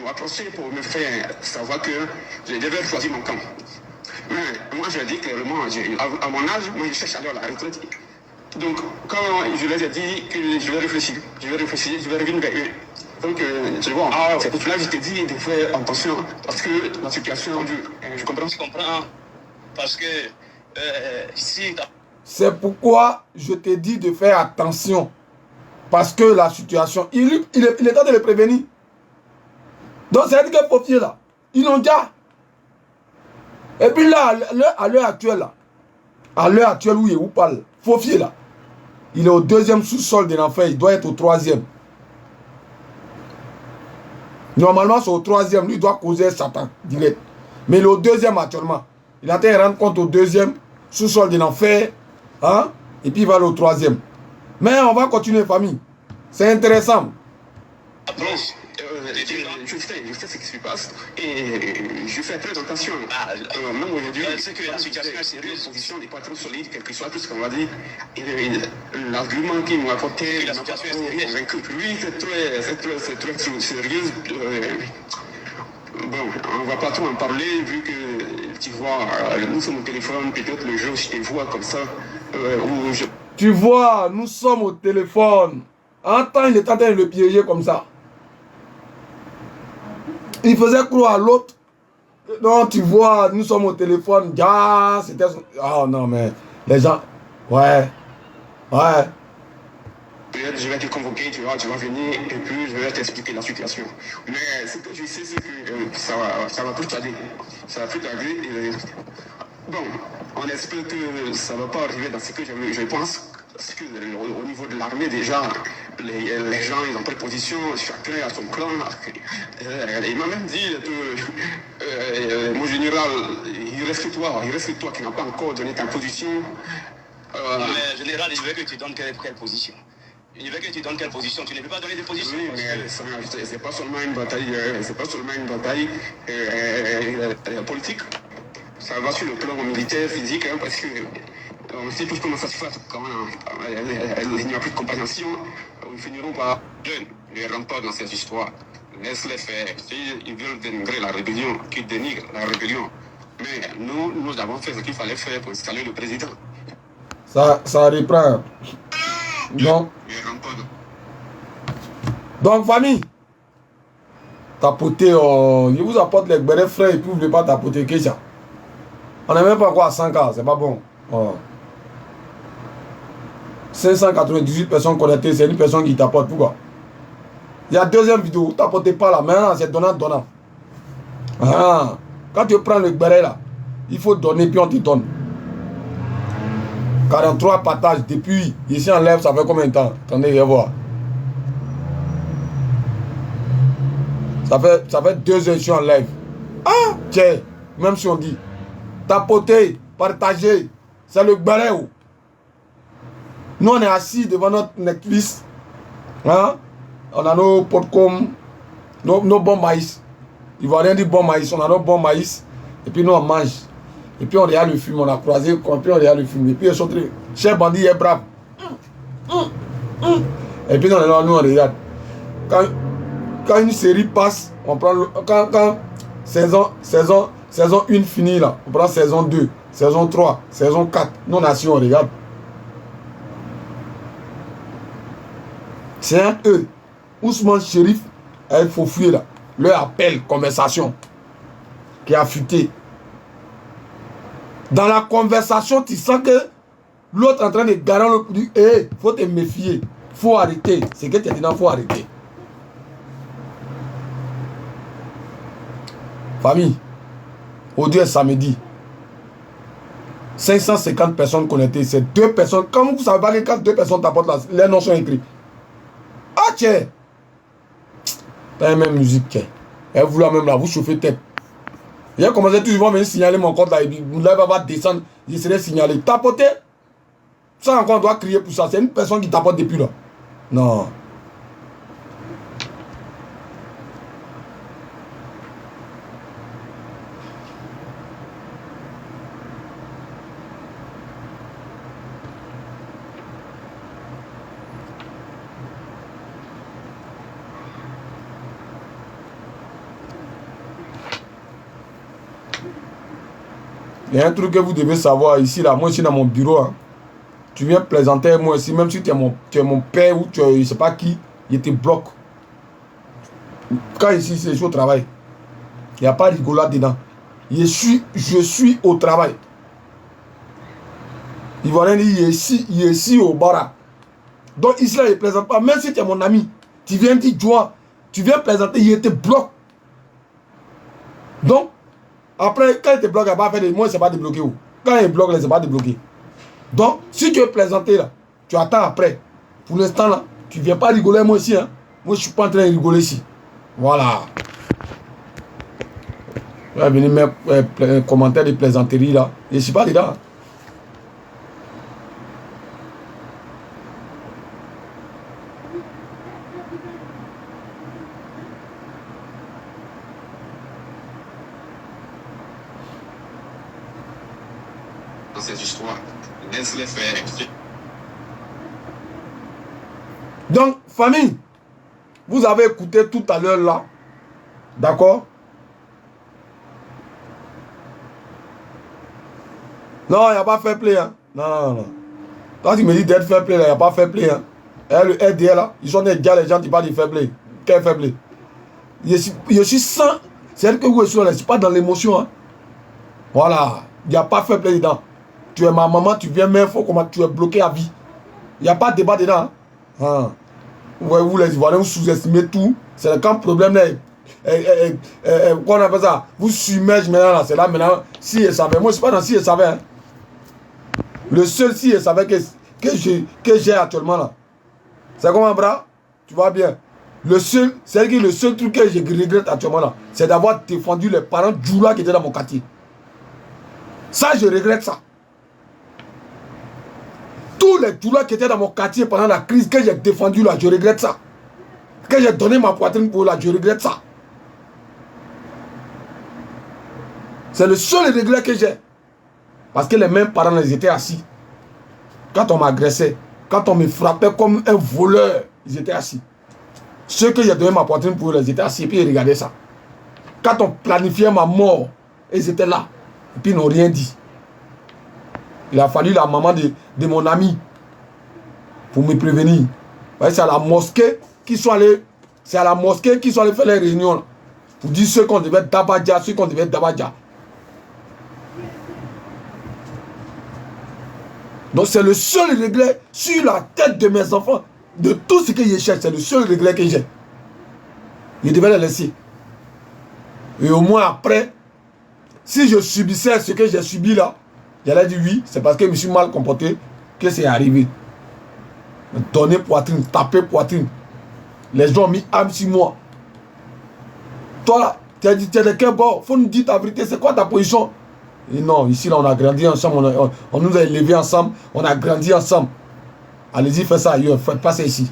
approché pour me faire savoir que je devais choisir mon camp. Mais moi, je dis clairement, à mon âge, moi, je cherche à aller à la retraite. Donc, quand je leur ai dit que je vais réfléchir, je vais revenir vers eux. Donc, tu vois, c'est pour cela que je t'ai dit de faire attention, parce que la situation est dure. Je comprends. Je comprends. Parce que si... C'est pourquoi je t'ai dit de faire attention. Parce que la situation, il est temps de le prévenir. Donc, c'est-à-dire que faut fier là. Ils l'ont déjà. Et puis là, à l'heure actuelle, là, à l'heure actuelle où il parle, faut fier là. Il est au 2e sous-sol de l'enfer, il doit être au 3e. Normalement, c'est au 3e, lui il doit causer Satan, direct. Mais il est au 2e actuellement. Il a été rendre compte au 2e sous-sol de l'enfer. Hein? Et puis il va aller au 3e. Mais on va continuer, famille. C'est intéressant. Je sais ce qui se passe et je fais très attention. Même aujourd'hui, c'est que la situation est sérieuse. La position n'est pas trop solide, quel que soit tout ce qu'on va dire. L'argument qu'il nous apportait, il n'a pas trop convaincu. Oui, c'est très sérieux. Bon, on ne va pas trop en parler vu que tu vois, nous sommes au téléphone, peut-être le jour je te vois comme ça, où je... Tu vois, nous sommes au téléphone. En temps, il est en train de le piéger comme ça. Il faisait croire à l'autre. Non, tu vois, nous sommes au téléphone. Ah, c'était... Ah non, mais les gens... Ouais. Je vais te convoquer, tu vas venir et puis je vais t'expliquer la situation. Mais ce que je sais, c'est que ça va plus tarder. Ça va plus tarder. Bon, on espère que ça ne va pas arriver dans ce que je pense. Parce qu'au niveau de l'armée, déjà, les gens, ils ont pris position, chacun a son clan. Il m'a même dit, mon général, il reste toi qui n'as pas encore donné ta position. Mais général, il veut que tu donnes quelle position? Il veut que tu donnes quelle position? Tu ne peux pas donner de position. Oui, mais c'est pas seulement une bataille, politique. Ça va sur le plan militaire, physique, hein, parce que on sait tous comment ça se passe quand il n'y a plus de compréhension. Ils finiront par ne rentrent pas dans ces histoires. Laisse-les faire. S'ils veulent dénigrer la rébellion, qu'ils dénigrent la rébellion. Mais nous avons fait ce qu'il fallait faire pour installer le président. Ça reprend. Non. Donc, famille, tapoter, je vous apporte les bérets frais et puis vous ne voulez pas tapoter. Qu'est-ce que ça? On n'est même pas encore à 100K, c'est pas bon. 598 personnes connectées, c'est une personne qui tapote. Pourquoi? Il y a deuxième vidéo, vous ne tapotez pas là. Maintenant, c'est donnant. Ah, quand tu prends le béret là, il faut donner puis on te donne. 43 partages depuis ici en live, ça fait combien de temps? Attendez, je vais voir. Ça fait 2 heures ici en live. Ah, tiens, même si on dit tapoter, partager, c'est le béret. Nous, on est assis devant notre Netflix. Hein? On a nos popcorn, nos bons maïs. Ils ne vont rien dire bon maïs. On a nos bons maïs. Et puis nous, on mange. Et puis on regarde le film. On a croisé. Et puis on regarde le film. Et puis ils sont très... Cher bandit est brave. Et puis nous, on regarde. Quand une série passe, on prend... Quand saison 1 finit là, on prend saison 2, saison 3, saison 4. Nous, on est assis, on regarde. C'est un eux. Ousmane Chérif, il faut fuir là. Leur appel, conversation, qui a fuité. Dans la conversation, tu sens que l'autre est en train de garer l'autre. Il faut te méfier. Il faut arrêter. C'est que tu as dit non, il faut arrêter. Famille, aujourd'hui est samedi. 550 personnes connectées. C'est 2 personnes. Comme vous savez pas que quand 2 personnes t'apportent là, les noms sont écrits. Ah tiens! T'as même musique. Elle voulait même là, vous chauffez tête. J'ai commencé toujours à venir signaler mon compte là. Et puis là, il va descendre. Je serai signalé. Tapoter. Ça encore, on doit crier pour ça. C'est une personne qui tapote depuis là. Non. Il y a un truc que vous devez savoir ici, là. Moi, ici, dans mon bureau, hein, tu viens plaisanter moi ici, même si tu es mon père ou tu es, je ne sais pas qui, il te bloque. Quand ici, je suis au travail, il n'y a pas de rigolade dedans. Je suis au travail. Il va rien dire, il est ici au bar. Donc ici, là, il ne plaisante pas. Même si tu es mon ami, tu viens dire, Joa, tu viens plaisanter, il te bloque. Donc, après, quand il te bloque, il va pas faire de moi, c'est pas débloqué. Quand il bloque, c'est pas débloqué. Donc, si tu veux plaisanter là, tu attends après. Pour l'instant là, tu ne viens pas rigoler moi ici. Hein. Moi, je ne suis pas en train de rigoler ici. Voilà. Je vais venir mettre un commentaire de plaisanterie là. Je ne suis pas dedans. Dans cette histoire, laisse-les faire. Donc, famille, vous avez écouté tout à l'heure là. D'accord? Non, il n'y a pas fair play. Hein. Non. Quand tu me dis d'être fair play, il n'y a pas fair play. Hein. Et le RDL là, ils sont des gars, les gens qui parlent de fair play. Quel fair play? Je suis sans. C'est-à-dire que vous êtes là, je ne suis pas dans l'émotion. Hein. Voilà. Il n'y a pas fair play dedans. Tu es ma maman, tu viens même, comment tu es bloqué à vie. Il n'y a pas de débat dedans. Hein. Ouais, vous les Ivoiriens, vous sous-estimez tout. C'est le grand problème là. Quoi on appelle ça? Vous submergez maintenant là. C'est là maintenant. Si elle savait. Moi, je ne suis pas dans si elle savait. Hein. Le seul si elle savait que j'ai actuellement là. C'est comment, bras? Tu vois bien. Le seul truc que je regrette actuellement là, c'est d'avoir défendu les parents Djoula qui étaient dans mon quartier. Ça, je regrette ça. Tous les Djoula qui étaient dans mon quartier pendant la crise que j'ai défendu là, je regrette ça. Que j'ai donné ma poitrine pour là, je regrette ça. C'est le seul regret que j'ai. Parce que les mêmes parents, ils étaient assis. Quand on m'agressait, quand on me frappait comme un voleur, ils étaient assis. Ceux que j'ai donné ma poitrine pour eux, ils étaient assis et puis ils regardaient ça. Quand on planifiait ma mort, ils étaient là. Et puis ils n'ont rien dit. Il a fallu la maman de mon ami pour me prévenir. C'est à la mosquée qu'ils sont allés. C'est à la mosquée qu'ils sont allés faire les réunions. Pour dire ceux qu'on devait Dabadja, ceux qu'on devait Dabadja. Donc c'est le seul regret sur la tête de mes enfants. De tout ce que je cherche, c'est le seul regret que j'ai. Je devais les laisser. Et au moins après, si je subissais ce que j'ai subi là, j'allais dire oui, c'est parce que je me suis mal comporté que c'est arrivé. Donner poitrine, taper poitrine. Les gens ont mis âme sur moi. Toi là, tu as dit, tu es de quel bord? Faut nous dire ta vérité, c'est quoi ta position? Et non, ici là, on a grandi ensemble, on nous a élevés ensemble, on a grandi ensemble. Allez-y, faites ça ailleurs, faites pas ça ici.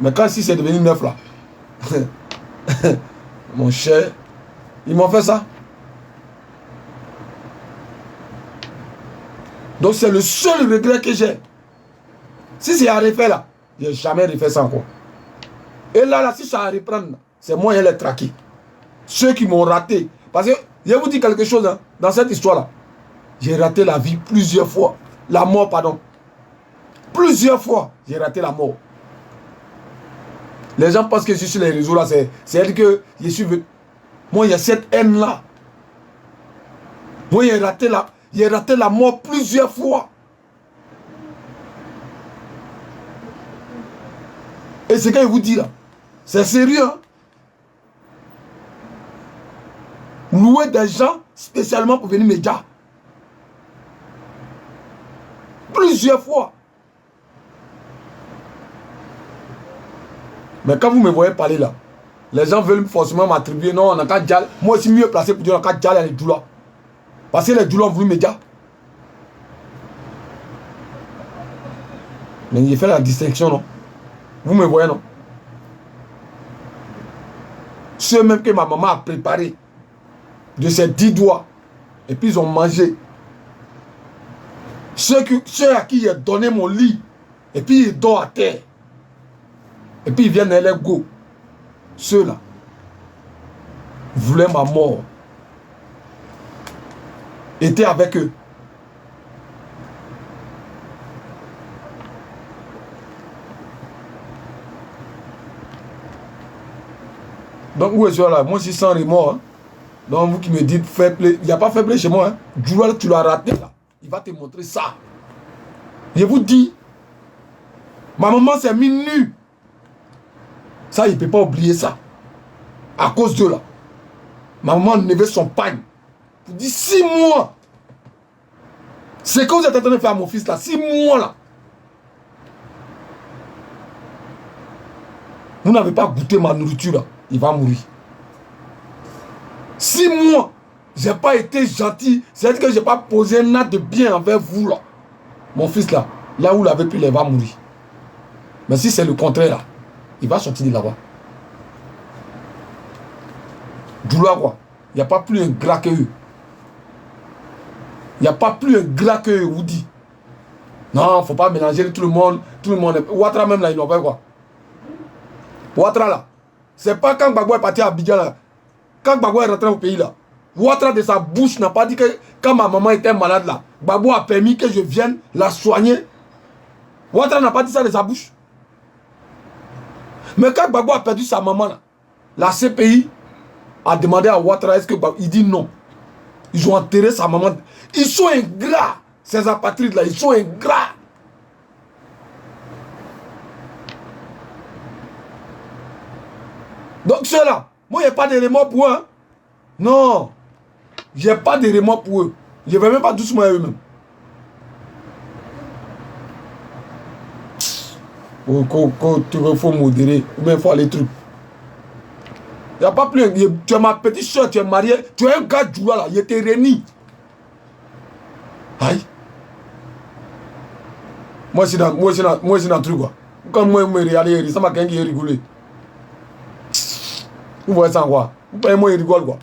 Mais quand ici c'est devenu neuf là, mon cher, ils m'ont fait ça. Donc c'est le seul regret que j'ai. Si c'est à refaire là, je n'ai jamais refait ça encore. Et là, si ça à reprendre, c'est moi qui les traqué. Ceux qui m'ont raté. Parce que, je vais vous dire quelque chose, hein, dans cette histoire-là. J'ai raté la vie plusieurs fois. La mort, pardon. Plusieurs fois, j'ai raté la mort. Les gens pensent que je suis sur les réseaux là, c'est que je suis venu. Moi, il y a cette haine-là. Moi, j'ai raté la mort plusieurs fois. Et ce que je vous dis là, c'est sérieux. Hein? Louer des gens spécialement pour venir me dire. Plusieurs fois. Mais quand vous me voyez parler là, les gens veulent forcément m'attribuer. Non, on a qu'à dire. Moi aussi mieux placé pour dire on a qu'à dire les Djoula. Parce que les Djoula ont voulu me dire. Mais il fait la distinction, non? Vous me voyez, non? Ceux même que ma maman a préparé de ses 10 doigts. Et puis ils ont mangé. Ceux à qui j'ai donné mon lit. Et puis ils dorment à terre. Et puis ils viennent à l'ego. Ceux-là voulaient ma mort. était avec eux. Donc, où est-ce là? Moi, je suis sans remords. Hein. Donc, vous qui me dites faible, il n'y a pas faible chez moi. Hein. Djoula, tu l'as raté là. Il va te montrer ça. Je vous dis, ma maman s'est mise nue. Ça, il ne peut pas oublier ça. À cause de là. Ma maman enlevait son pagne. Vous dites 6 mois. C'est que vous êtes en train de faire à mon fils là. 6 mois là. Vous n'avez pas goûté ma nourriture là. Il va mourir. 6 mois. Je n'ai pas été gentil. C'est-à-dire que je n'ai pas posé un acte de bien envers vous là. Mon fils là. Là où vous l'avez pris, il va mourir. Mais si c'est le contraire là, il va sortir de là-bas. Djoula quoi. Il n'y a pas plus un gras que eux. Il n'y a pas plus un gras que eux, vous dit. Non, il ne faut pas mélanger tout le monde. Tout le monde. Ouattara même là, ils n'ont pas quoi. Ouattara là. C'est pas quand Gbagbo est parti à Abidjan là. Quand Gbagbo est rentré au pays là. Ouattara de sa bouche n'a pas dit que quand ma maman était malade là, Gbagbo a permis que je vienne la soigner. Ouattara n'a pas dit ça de sa bouche. Mais quand Gbagbo a perdu sa maman là, la CPI a demandé à Ouattara est-ce que il dit non. Ils ont enterré sa maman. Ils sont ingrats, ces apatrides là, ils sont ingrats. Donc ceux-là, moi il n'y a pas de remords pour eux. Hein. Non, j'ai pas de remords pour eux. Je ne vais même pas doucement à eux-mêmes. Il faut modérer, ou bien il faut aller truc. Il n'y a pas plus. Tu es ma petite soeur, tu es marié, tu es un gars du là, il était réuni. Aïe. Moi, je suis dans le truc. Quoi. Quand moi, je me regarde, ça m'a quelqu'un qui rigolé. Vous voyez ça quoi? Vous voyez moi, il rigole quoi.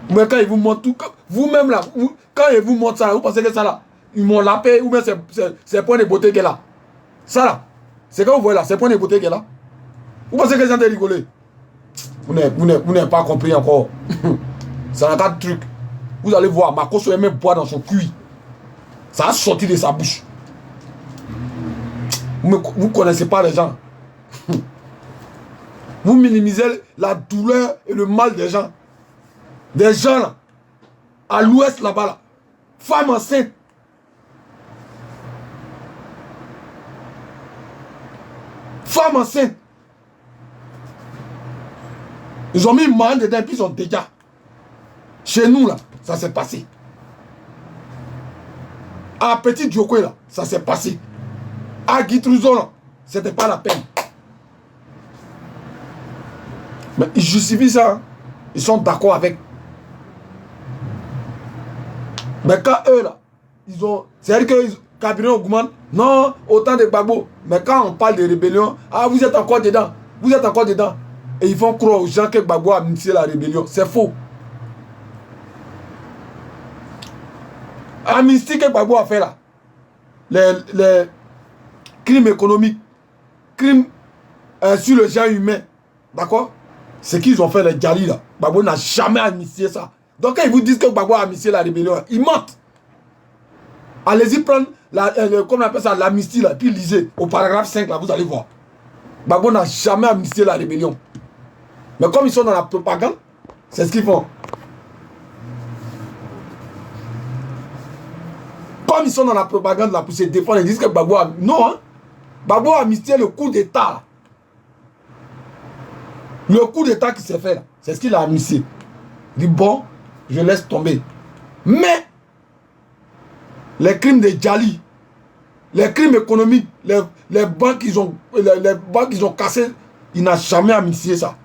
Mais quand ils vous montrent tout, vous-même là, quand ils vous montrent ça, là, vous pensez que ça là, ils m'ont lapé, ou bien c'est point de beauté qu'elle a. Ça là, c'est quand vous voyez là, c'est point de beauté qu'elle a. Vous pensez que les gens ont rigolé? Vous n'avez pas compris encore. Ça n'a pas de truc. Vous allez voir, Makosso aimait boire dans son cuit. Ça a sorti de sa bouche. Vous ne connaissez pas les gens. Vous minimisez la douleur et le mal des gens. Des gens là, à l'ouest là-bas, là, femmes enceintes. Femmes enceintes. Ils ont mis une main dedans et puis ils ont déjà. Chez nous là, ça s'est passé. À Petit Djokwe là, ça s'est passé. À Guitrouzo là, c'était pas la peine. Mais ils justifient ça. Hein. Ils sont d'accord avec. Mais quand eux là, ils ont. C'est-à-dire que cabinet augmente. Non, autant de Gbagbo. Mais quand on parle de rébellion, ah vous êtes encore dedans. Vous êtes encore dedans. Et ils font croire aux gens que Gbagbo a initié la rébellion. C'est faux. Amnistie que Gbagbo a fait là. Les crimes économiques, crimes sur le genre humain. D'accord? C'est qu'ils ont fait les Djali là. Gbagbo n'a jamais amnistié ça. Donc quand ils vous disent que Gbagbo a amnistié la rébellion, ils mentent. Allez-y prendre comment on appelle ça, l'amnistie là, puis lisez au paragraphe 5 là, vous allez voir. Gbagbo n'a jamais amnistié la rébellion. Mais comme ils sont dans la propagande, c'est ce qu'ils font. Comme ils sont dans la propagande là pour se défendre, ils disent que Gbagbo a... Non, hein. Gbagbo a amnistié le coup d'état. Le coup d'état qui s'est fait là, c'est ce qu'il a amnistié. Il dit bon, je laisse tomber. Mais les crimes de Djali, les crimes économiques, les banques qu'ils ont cassées, il n'a jamais amnistié ça.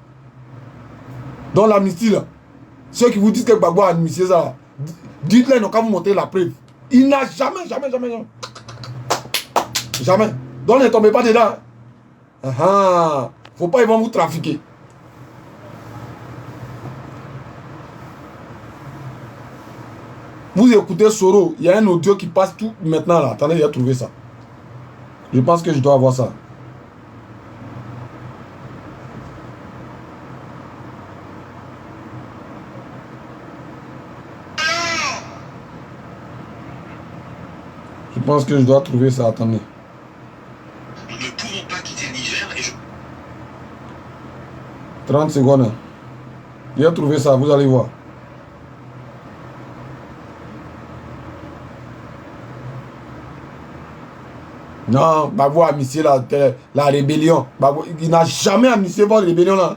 Dans l'amnistie là, ceux qui vous disent que Gbagbo a amnistié ça, dites-leur, ils n'ont qu'à vous montrer la preuve. Il n'a jamais. Jamais. Donc ne tombez pas dedans. Ah, faut pas, ils vont vous trafiquer. Vous écoutez Soro, il y a un audio qui passe tout maintenant là. Attendez, j'ai trouvé ça. Je pense que je dois avoir ça. pense que je dois trouver ça. Attendez. Nous ne pouvons pas quitter le Niger et je... 30 secondes. J'ai trouvé ça, vous allez voir. Non, Babou a amitié la rébellion. Babou, il n'a jamais amitié votre rébellion là.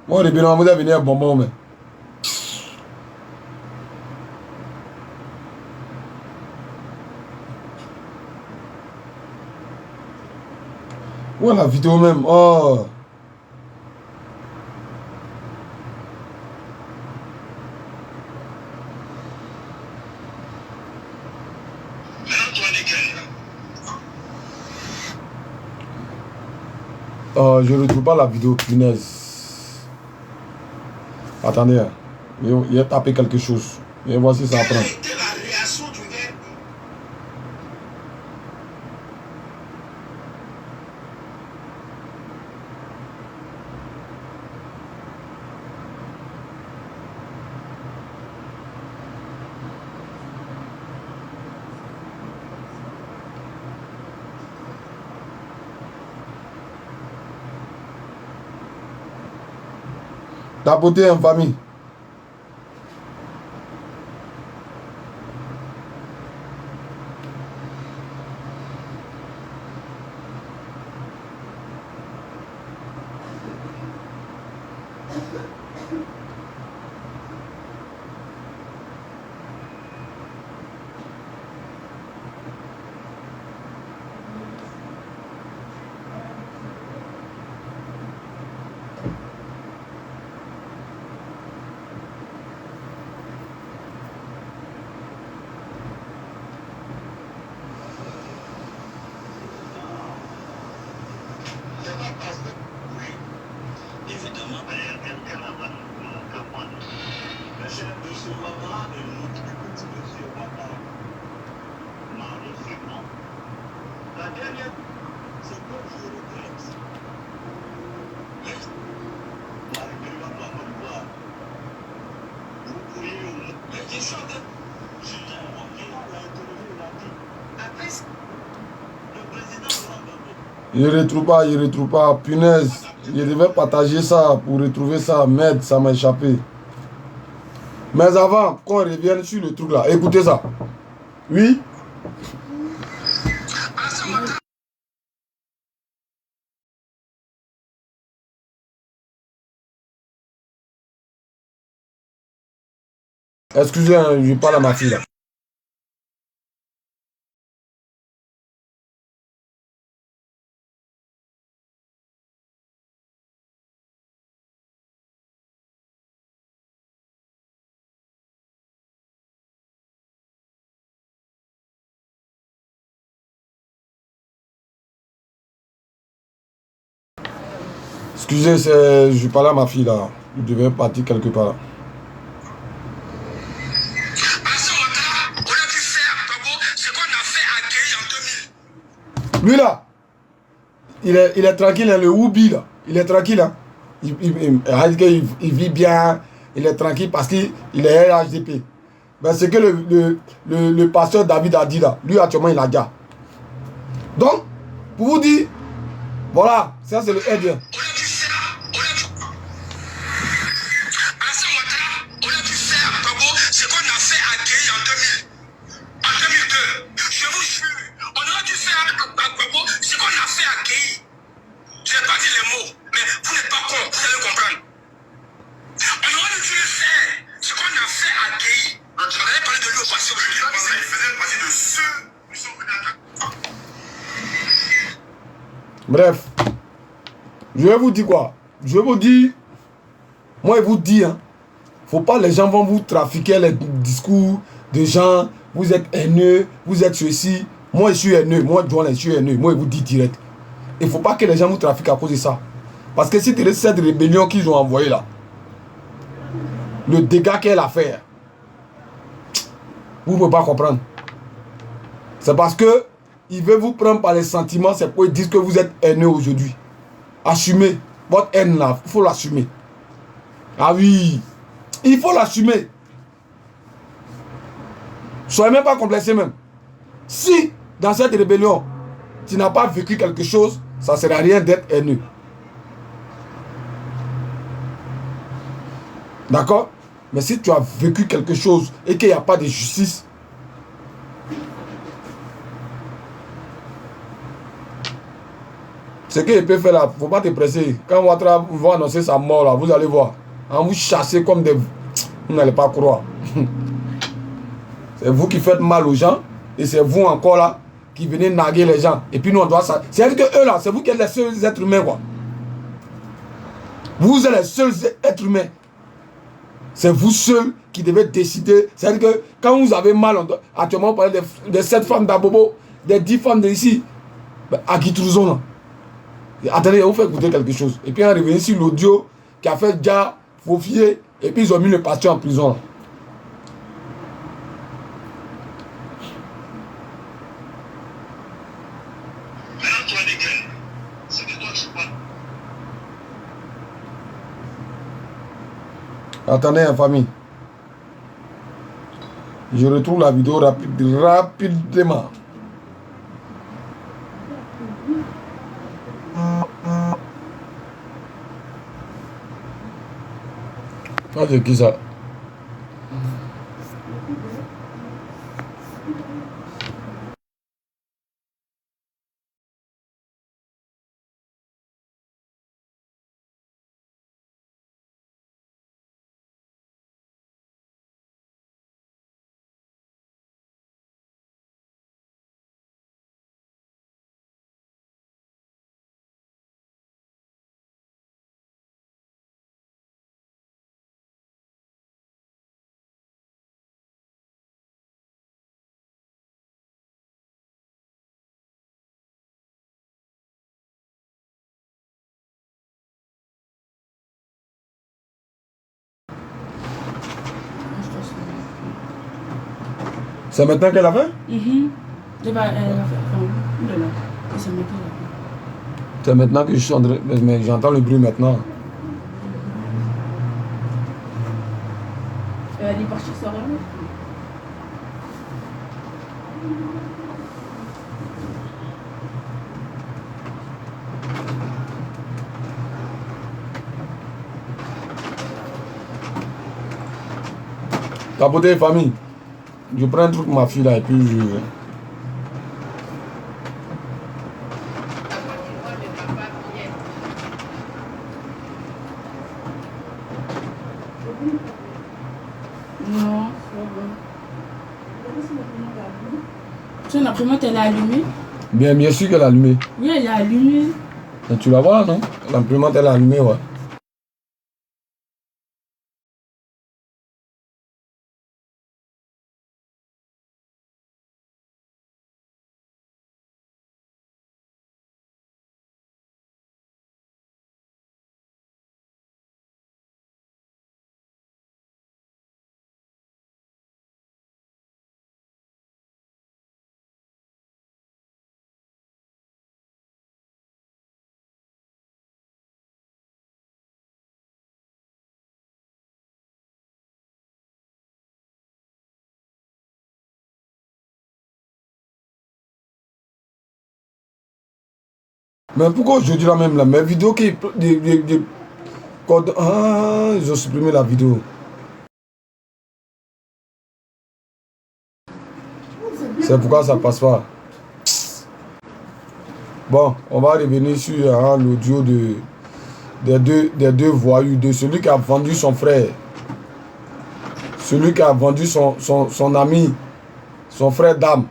Mon rébellion, vous avez venu un bonbon, mais. Où est la vidéo même? Oh! Je ne retrouve pas la vidéo, punaise. Attendez, hein. Il a tapé quelque chose. Et voici ça prend. Tapoter en famille. Il retrouve pas, punaise. Je devais partager ça pour retrouver ça. Merde, ça m'a échappé. Mais avant qu'on revienne sur le truc là, écoutez ça. Oui? Excusez, hein, je parle à ma fille là. Excusez, je parle à ma fille là. Je devais partir quelque part là. Lui là, il est tranquille, hein, le Woubi là. Il est tranquille. Hein. Il vit bien, il est tranquille parce qu'il est RHDP. Ben, c'est que le pasteur David a dit là. Lui actuellement il a déjà. Donc, pour vous dire, voilà, ça c'est le aide. Bref, je vais vous dire quoi? Je vais vous dire, moi je vous dis, hein, faut pas les gens vont vous trafiquer les discours de gens, vous êtes haineux, vous êtes ceci. Moi je suis haineux, moi John je suis haineux, moi je vous dis direct. Il faut pas que les gens vous trafiquent à cause de ça. Parce que si tu cette rébellion qu'ils ont envoyée là, le dégât qu'elle a fait, vous ne pouvez pas comprendre. C'est parce que il veut vous prendre par les sentiments, c'est pour dire que vous êtes haineux aujourd'hui. Assumez votre haine là, il faut l'assumer. Ah oui, il faut l'assumer. Soyez même pas complexé même. Si dans cette rébellion, tu n'as pas vécu quelque chose, ça ne sert à rien d'être haineux. D'accord? Mais si tu as vécu quelque chose et qu'il n'y a pas de justice, ce qu'il peut faire là, il ne faut pas te presser. Quand Ouattara va annoncer sa mort là, vous allez voir. On vous chasser comme des... Vous n'allez pas croire. C'est vous qui faites mal aux gens et c'est vous encore là qui venez narguer les gens. Et puis nous on doit ça. C'est-à-dire que eux là, c'est vous qui êtes les seuls êtres humains quoi. Vous êtes les seuls êtres humains. C'est vous seuls qui devez décider. C'est-à-dire que quand vous avez mal, actuellement on parle des 7 femmes d'Abobo, des 10 femmes d'ici, à Guitrouson là. Attendez, on fait écouter quelque chose. Et puis on revient sur l'audio qui a fait déjà Faufier. Et puis ils ont mis le pasteur en prison là. Attendez, hein, famille. Je retrouve la vidéo rapidement. Ah, c'est qui ça? C'est maintenant qu'elle a fait? C'est maintenant que je suis en train... Mais j'entends le bruit maintenant. Elle est partie sur la route. Tapoter famille. Je prends un truc pour ma fille là et puis je... Non, c'est bon. Ton imprimante, elle est allumée? Bien sûr qu'elle est allumée. Oui, elle est allumée. Et tu la vois, non? L'imprimante, elle est allumée, ouais. Mais pourquoi aujourd'hui là même là, mes vidéos qui... Ah, ils ont supprimé la vidéo. C'est pourquoi ça passe pas. Bon, on va revenir sur l'audio des deux voyous, de celui qui a vendu son frère. Celui qui a vendu son ami, son frère d'âme.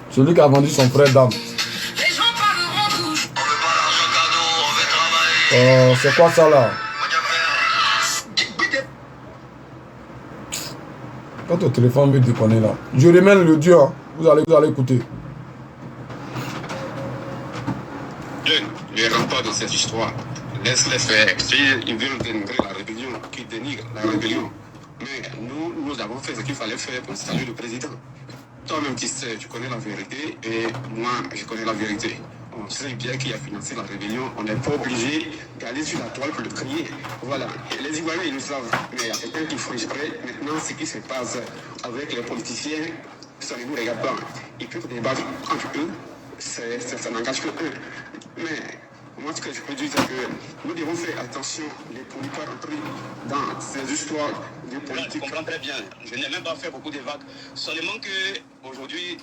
Celui qui a vendu son frère d'âme. C'est quoi ça là? Quand ton téléphone veut déconner là. Je remets l'audio, hein. Vous allez écouter. Je ne rentre pas dans cette histoire. Laisse-les faire. S'ils veulent dénigrer la rébellion, qu'ils dénigrent la rébellion. Mais nous avons fait ce qu'il fallait faire pour installer le président. Toi-même, tu sais, tu connais la vérité et moi, je connais la vérité. on sait bien qui a financé la rébellion, on n'est pas obligé d'aller sur la toile pour le crier. Voilà. Et les Ivoiriens, ils le savent. Mais il y a quelqu'un qui faut exprès. Maintenant, ce qui se passe avec les politiciens, ça ne nous regarde pas. Ils peuvent débattre entre eux, ça n'engage que eux. Mais moi, ce que je peux dire, c'est que nous devons faire attention, les politiques pas rentrer dans ces histoires de politique. Je comprends très bien. Je n'ai même pas fait beaucoup de vagues. Seulement que aujourd'hui,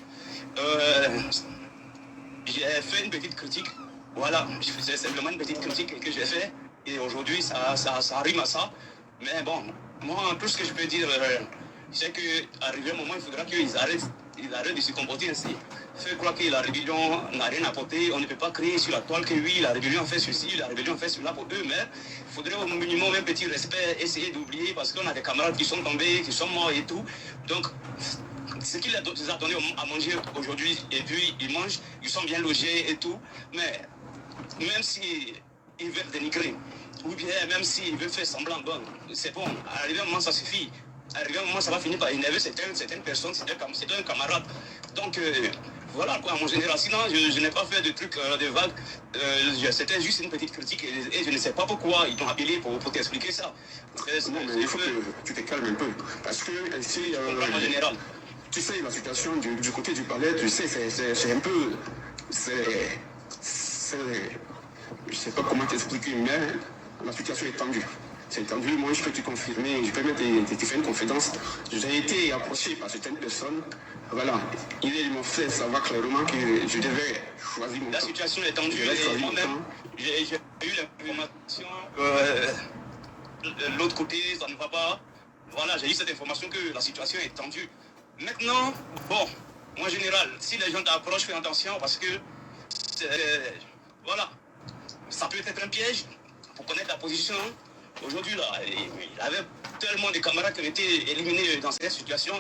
j'ai fait une petite critique. Voilà, c'est simplement une petite critique que j'ai fait. Et aujourd'hui, ça rime à ça. Mais bon, moi, tout ce que je peux dire, c'est qu'arrivé un moment, il faudra qu'ils arrêtent de se comporter ainsi. Faire croire que la rébellion n'a rien apporté. On ne peut pas créer sur la toile que oui, la rébellion a fait ceci, la rébellion a fait cela pour eux. Mais il faudrait au minimum un petit respect, essayer d'oublier parce qu'on a des camarades qui sont tombés, qui sont morts et tout. Donc, ce qu'ils les a donné à manger aujourd'hui, et puis ils mangent, ils sont bien logés et tout. Mais même si ils veulent dénigrer, ou bien même s'ils veulent faire semblant, bon, c'est bon, arrivé un moment ça suffit. Arrivé un moment ça va finir par énerver certaines personnes, c'est un camarade. Donc voilà quoi, mon général. Sinon je n'ai pas fait de trucs de vagues. C'était juste une petite critique et je ne sais pas pourquoi ils t'ont appelé pour t'expliquer ça. Non, mais il faut que tu te calmes un peu. Parce que ici, mon général. Tu sais, la situation du côté du palais, tu sais, c'est un peu. Je sais pas comment t'expliquer, mais la situation est tendue. C'est tendu. Moi, je peux te confirmer, je peux même te faire une confidence. J'ai été approché par certaines personnes. Voilà. Ils m'ont fait savoir clairement que je devais choisir mon temps. La situation est tendue. Et moi-même, j'ai eu l'information de l'autre côté, ça ne va pas. Voilà, j'ai eu cette information que la situation est tendue. Maintenant, bon, en général, si les gens t'approchent, fais attention parce que, voilà, ça peut être un piège pour connaître la position. Aujourd'hui, là, il avait tellement de camarades qui ont été éliminés dans cette situation.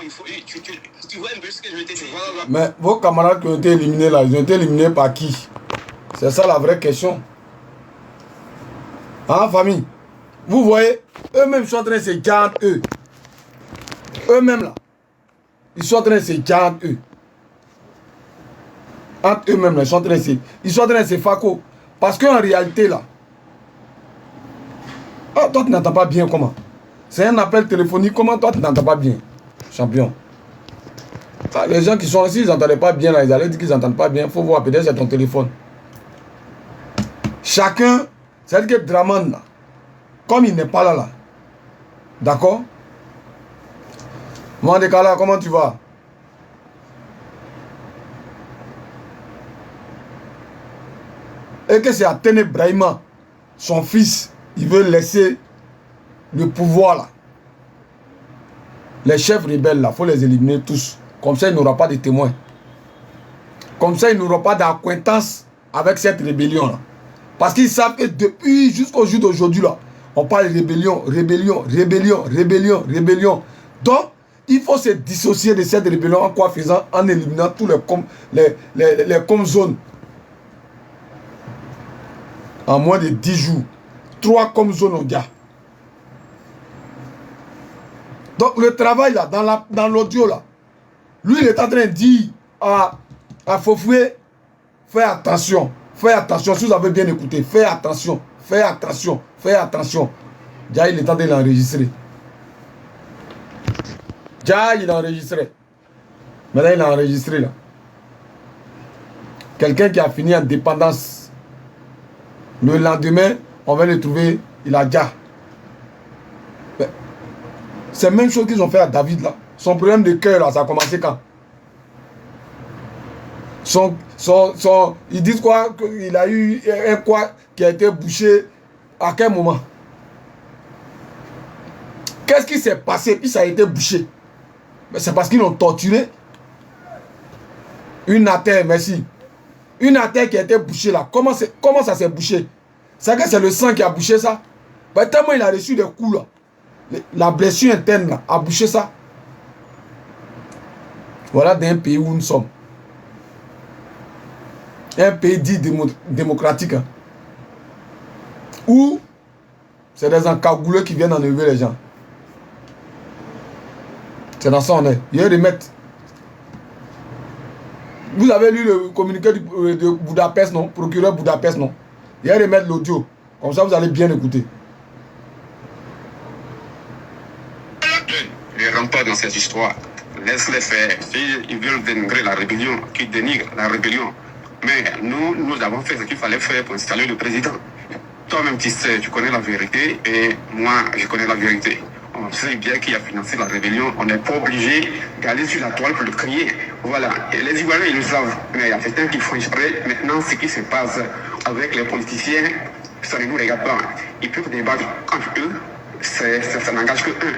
Tu vois un peu ce que je veux te dire. Mais vos camarades qui ont été éliminés là, ils ont été éliminés par qui? C'est ça la vraie question. Hein, famille? Vous voyez, eux-mêmes sont en train de se garder eux. Eux-mêmes là. Ils sont en train de se garder eux. Entre eux-mêmes, ils sont en train de se faco. Parce qu'en réalité, là, oh, toi, tu n'entends pas bien comment? C'est un appel téléphonique. Comment toi, tu n'entends pas bien? Champion. Ça, les gens qui sont ici, ils n'entendaient pas bien, là, ils allaient dire qu'ils n'entendent pas bien. Il faut voir, peut-être c'est ton téléphone. Chacun, c'est-à-dire que Draman, là, comme il n'est pas là, d'accord? Mandekala, comment tu vas? Et que c'est Athéné Brahima, son fils, il veut laisser le pouvoir là. Les chefs rebelles là, il faut les éliminer tous. Comme ça, il n'aura pas de témoins. Comme ça, il n'aura pas d'acquaintance avec cette rébellion là. Parce qu'ils savent que depuis jusqu'au jour d'aujourd'hui là, on parle de rébellion. Donc, il faut se dissocier de cette rébellion en quoi faisant? En éliminant tous les zones. En moins de 10 jours. 3 comme zones au gars. Donc le travail là, dans l'audio là, lui il est en train de dire à Fofoué, fais attention, si vous avez bien écouté, fais attention. Déjà il est en train de l'enregistrer. Déjà il a enregistré. Maintenant il a enregistré là. Quelqu'un qui a fini en dépendance. Le lendemain, on va le trouver, il a déjà. C'est la même chose qu'ils ont fait à David là. Son problème de cœur là, ça a commencé quand? Ils disent quoi? Il a eu un quoi qui a été bouché à quel moment? Qu'est-ce qui s'est passé puis ça a été bouché? C'est parce qu'ils l'ont torturé. Une artère, merci. Une artère qui a été bouchée là. Comment ça s'est bouché? C'est que c'est le sang qui a bouché ça. Mais tellement il a reçu des coups là. La blessure interne là, a bouché ça. Voilà d'un pays où nous sommes. Un pays dit démocratique. Hein. Où c'est des encagouleux qui viennent enlever les gens. C'est dans ça on est. Il y a des remettre. Vous avez lu le communiqué de Budapest, non? Procureur Budapest, non? Il va remettre l'audio. Comme ça, vous allez bien écouter. Ne rentre pas dans cette histoire. Laisse-les faire. S'ils veulent dénigrer la rébellion, qu'ils dénigrent la rébellion. Mais nous avons fait ce qu'il fallait faire pour installer le président. Toi-même, tu sais, tu connais la vérité et moi, je connais la vérité. On sait bien qui a financé la rébellion. On n'est pas obligé d'aller sur la toile pour le crier. Voilà. Et les Ivoiriens, ils le savent. Mais il y a certains qui font exprès. Maintenant, ce qui se passe avec les politiciens, ça ne nous regarde pas. Ils peuvent débattre entre eux. Ça n'engage que eux.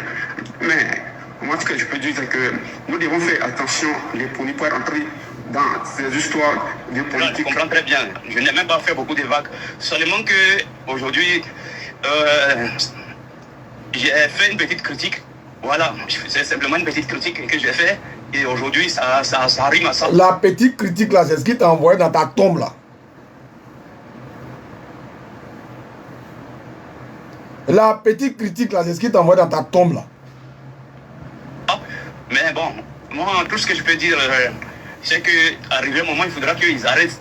Mais moi, ce que je peux dire, c'est que nous devons faire attention, les pour pas rentrer dans ces histoires de politique. Je comprends très bien. Je n'ai même pas fait beaucoup de vagues. Seulement que aujourd'hui, j'ai fait une petite critique. Voilà, c'est simplement une petite critique que j'ai fait. Et aujourd'hui, ça rime à ça. La petite critique là, c'est ce qui t'a envoyé dans ta tombe là. La petite critique là, c'est ce qui t'a envoyé dans ta tombe là. Mais bon, moi, tout ce que je peux dire, c'est qu'arrivé un moment, il faudra qu'ils arrêtent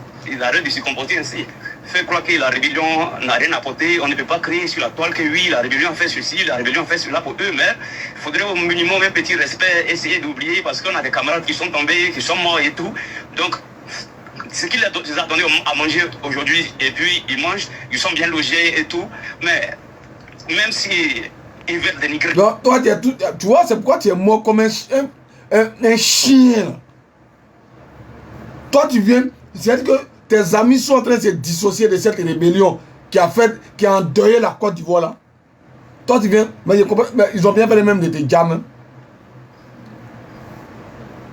de se comporter ainsi. Faire croire que la rébellion n'a rien apporté, on ne peut pas crier sur la toile que oui, la rébellion a fait ceci, la rébellion a fait cela pour eux, mais il faudrait au minimum un petit respect, essayer d'oublier, parce qu'on a des camarades qui sont tombés, qui sont morts et tout. Donc, ce qu'ils les a donné à manger aujourd'hui, et puis ils mangent, ils sont bien logés et tout, mais même si ils veulent dénigrer. Donc, toi, tu vois, c'est pourquoi tu es mort comme un chien. Toi, tu viens, c'est que tes amis sont en train de se dissocier de cette rébellion qui a endeuillé la Côte d'Ivoire là. Toi, tu viens, mais ils ont bien fait les mêmes de tes gamins.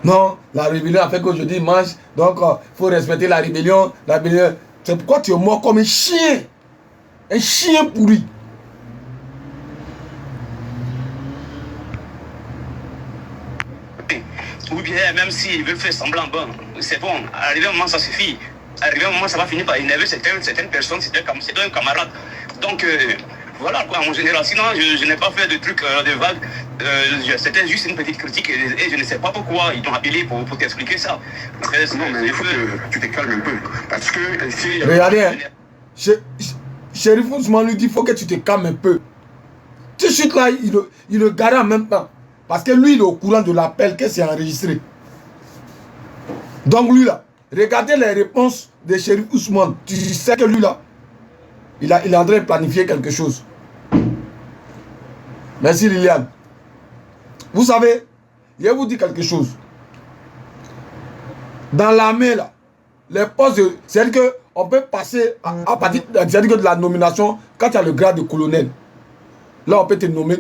Non, la rébellion a fait qu'aujourd'hui ils mangent, donc il faut respecter la rébellion. C'est pourquoi tu es mort comme un chien pourri. Ou bien même s'ils veulent faire semblant, bon, c'est bon, arrivé un moment ça suffit. Arrivé un moment ça va finir par énerver certaines personnes, c'est un camarade. Donc voilà quoi, en général. Sinon je n'ai pas fait de trucs de vagues. C'était juste une petite critique et je ne sais pas pourquoi ils t'ont appelé pour t'expliquer ça. Non mais il faut que tu te calmes un peu. Parce que si... Regardez, hein. Chérif Ousmane lui dit il faut que tu te calmes un peu. Tout de suite là, il le garde en même temps. Parce que lui, il est au courant de l'appel que c'est enregistré. Donc lui là, regardez les réponses de Chérif Ousmane. Tu sais que lui là, il est en train de planifier quelque chose. Merci Liliane. Vous savez, je vais vous dire quelque chose. Dans l'armée là, les postes, c'est-à-dire qu'on peut passer à partir de la nomination, quand tu as le grade de colonel, là on peut te nommer